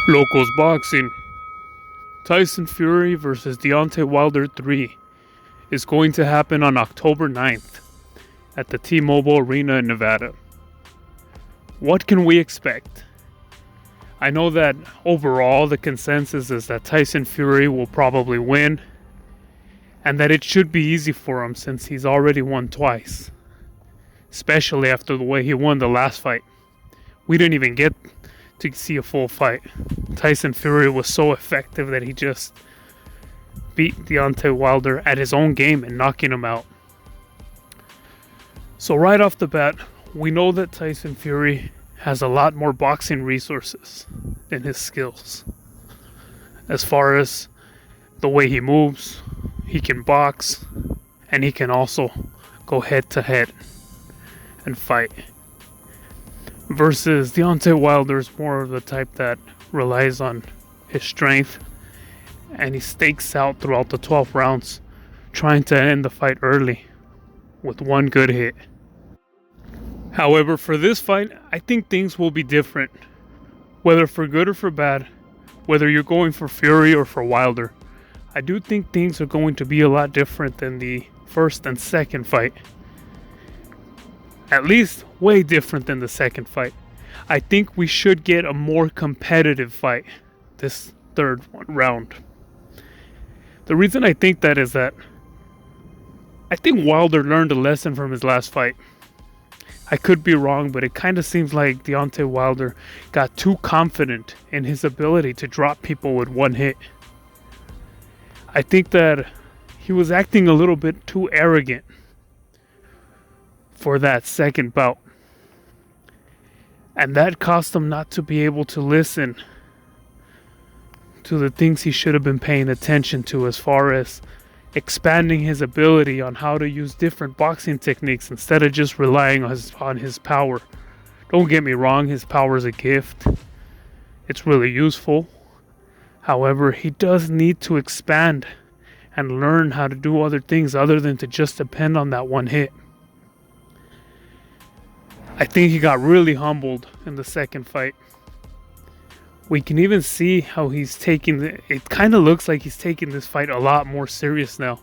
Lokoz Boxing. Tyson Fury versus Deontay Wilder 3 is going to happen on October 9th at the T-Mobile Arena in Nevada. What can we expect? I know that overall the consensus is that Tyson Fury will probably win and that it should be easy for him since he's already won twice, especially after the way he won the last fight. We didn't even get to see a full fight. Tyson Fury was so effective that he just beat Deontay Wilder at his own game and knocking him out. So right off the bat, we know that Tyson Fury has a lot more boxing resources than his skills. As far as the way he moves, he can box, and he can also go head to head and fight. Versus Deontay Wilder is more of the type that relies on his strength, and he stakes out throughout the 12 rounds, trying to end the fight early with one good hit. However, for this fight, I think things will be different. Whether for good or for bad, whether you're going for Fury or for Wilder, I do think things are going to be a lot different than the first and second fight. At least way different than the second fight. I think we should get a more competitive fight this third round. The reason I think that is that I think Wilder learned a lesson from his last fight. I could be wrong, but it kind of seems like Deontay Wilder got too confident in his ability to drop people with one hit. I think that he was acting a little bit too arrogant for that second bout. And that caused him not to be able to listen to the things he should have been paying attention to, as far as expanding his ability on how to use different boxing techniques instead of just relying on his power. Don't get me wrong, his power is a gift. It's really useful. However, he does need to expand and learn how to do other things other than to just depend on that one hit. I think he got really humbled in the second fight. We can even see how he's taking it kind of looks like he's taking this fight a lot more serious now.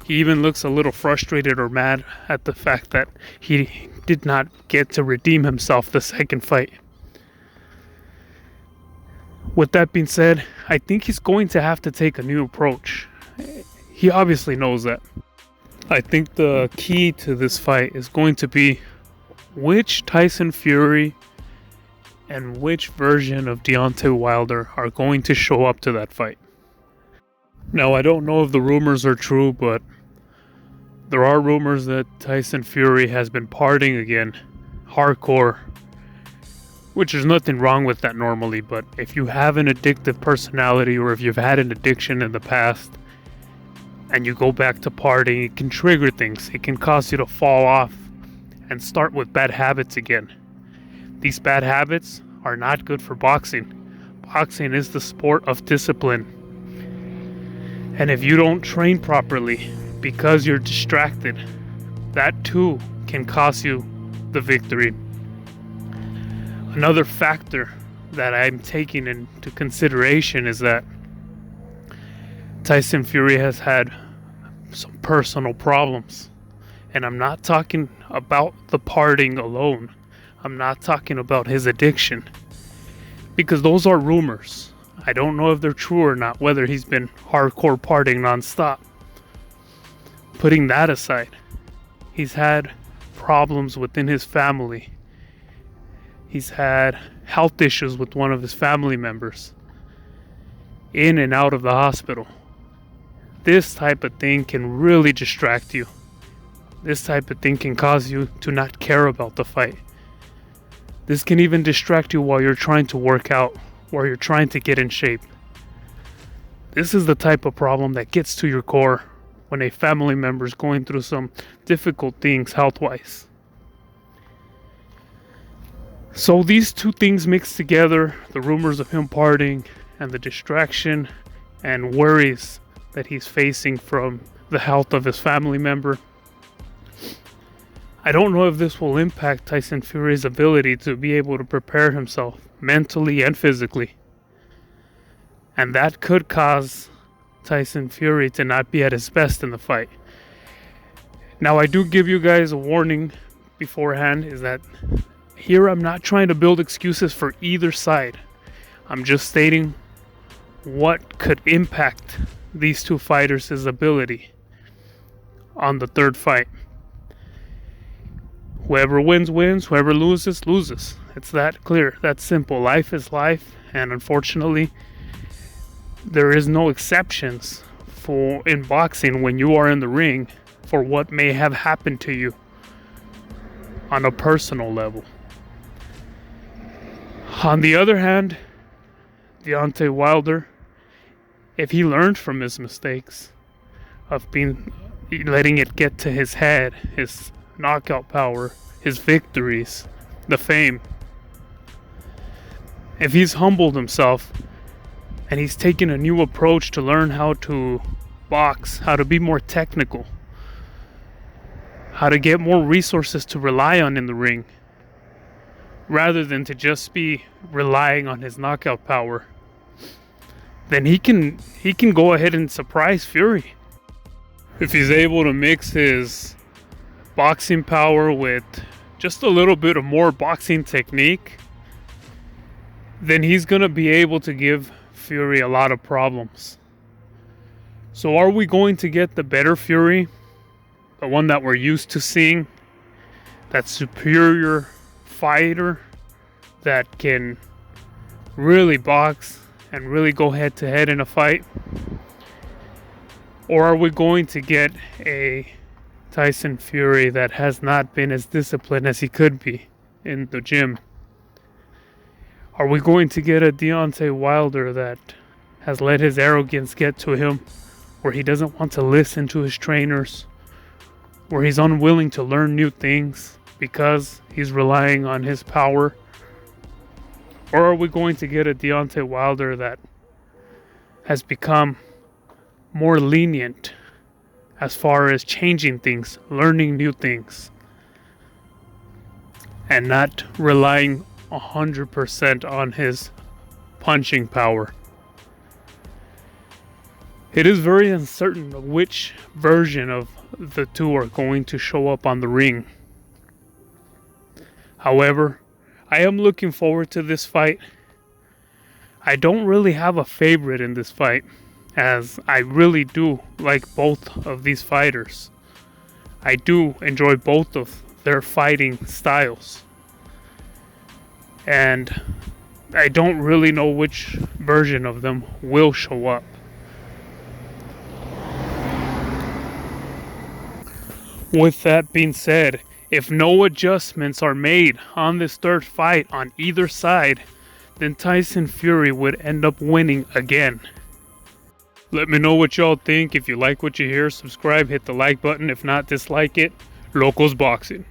He even looks a little frustrated or mad at the fact that he did not get to redeem himself the second fight. With that being said, I think he's going to have to take a new approach. He obviously knows that. I think the key to this fight is going to be which Tyson Fury and which version of Deontay Wilder are going to show up to that fight. Now, I don't know if the rumors are true, but there are rumors that Tyson Fury has been partying again, hardcore, which there's nothing wrong with that normally, but if you have an addictive personality or if you've had an addiction in the past and you go back to partying, it can trigger things. It can cause you to fall off and start with bad habits again. These bad habits are not good for boxing. Boxing is the sport of discipline. And if you don't train properly because you're distracted, that too can cost you the victory. Another factor that I'm taking into consideration is that Tyson Fury has had some personal problems. And I'm not talking about the partying alone. I'm not talking about his addiction. Because those are rumors. I don't know if they're true or not, whether he's been hardcore partying nonstop. Putting that aside, he's had problems within his family. He's had health issues with one of his family members. In and out of the hospital. This type of thing can really distract you. This type of thing can cause you to not care about the fight. This can even distract you while you're trying to work out, while you're trying to get in shape. This is the type of problem that gets to your core when a family member is going through some difficult things health-wise. So these two things mixed together, the rumors of him partying and the distraction and worries that he's facing from the health of his family member, I don't know if this will impact Tyson Fury's ability to be able to prepare himself mentally and physically And that could cause Tyson Fury to not be at his best in the fight. Now, I do give you guys a warning beforehand, is that here I'm not trying to build excuses for either side. I'm just stating what could impact these two fighters' ability on the third fight. Whoever wins, wins. Whoever loses, loses. It's that clear, that simple. Life is life, and unfortunately, there is no exceptions for in boxing when you are in the ring for what may have happened to you on a personal level. On the other hand, Deontay Wilder, if he learned from his mistakes of letting it get to his head, his knockout power, his victories, the fame, if he's humbled himself and he's taken a new approach to learn how to box, how to be more technical, how to get more resources to rely on in the ring, rather than to just be relying on his knockout power, then he can go ahead and surprise Fury. If he's able to mix his boxing power with just a little bit of more boxing technique, then he's going to be able to give Fury a lot of problems. So are we going to get the better Fury? The one that we're used to seeing? That superior fighter that can really box and really go head to head in a fight? Or are we going to get a Tyson Fury that has not been as disciplined as he could be in the gym? Are we going to get a Deontay Wilder that has let his arrogance get to him, where he doesn't want to listen to his trainers, where he's unwilling to learn new things because he's relying on his power? Or are we going to get a Deontay Wilder that has become more lenient as far as changing things, learning new things, and not relying 100% on his punching power? It is very uncertain which version of the two are going to show up on the ring. However, I am looking forward to this fight. I don't really have a favorite in this fight, as I really do like both of these fighters. I do enjoy both of their fighting styles. And I don't really know which version of them will show up. With that being said, if no adjustments are made on this third fight on either side, then Tyson Fury would end up winning again. Let me know what y'all think. If you like what you hear, subscribe, hit the like button. If not, dislike it. Lokoz Boxing.